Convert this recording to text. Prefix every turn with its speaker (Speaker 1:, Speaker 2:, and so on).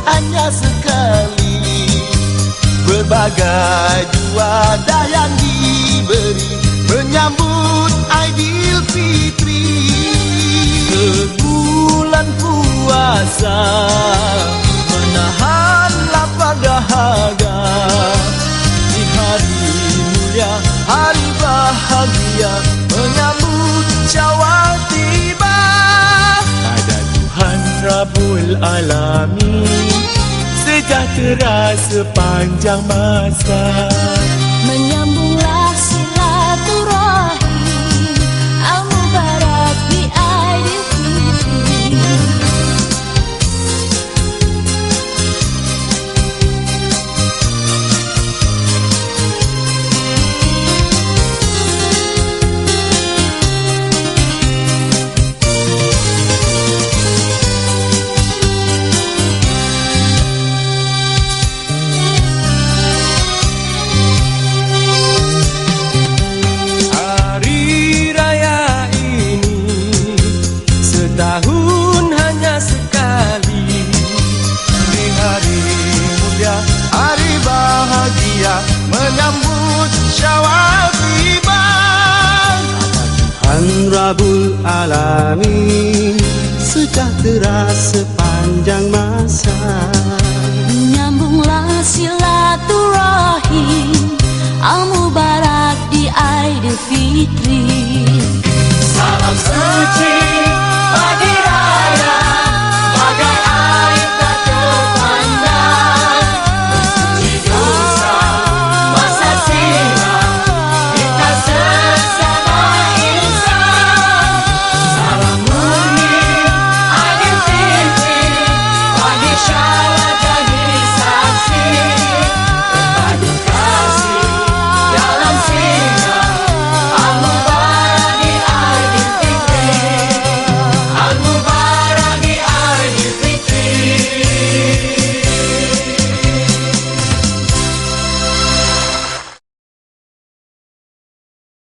Speaker 1: hanya sekali. Berbagai juadah yang diberi menyambut Aidilfitri. Sebulan puasa menahan lapar dahaga. Di hari mulia, hari bahagia, menyambut Syawal tiba. Pada Tuhan Rabbul Alamin, sejahtera sepanjang masa.
Speaker 2: Menyambunglah silaturahim, al-mubarak di Aidilfitri.
Speaker 1: Tahun hanya sekali. Di hari mulia, hari bahagia, menyambut Syawal tiba. Tuhan Rabbul Alamin, sejahtera sepanjang masa.
Speaker 2: Menyambunglah silaturahim, al-mubarak di Aidilfitri.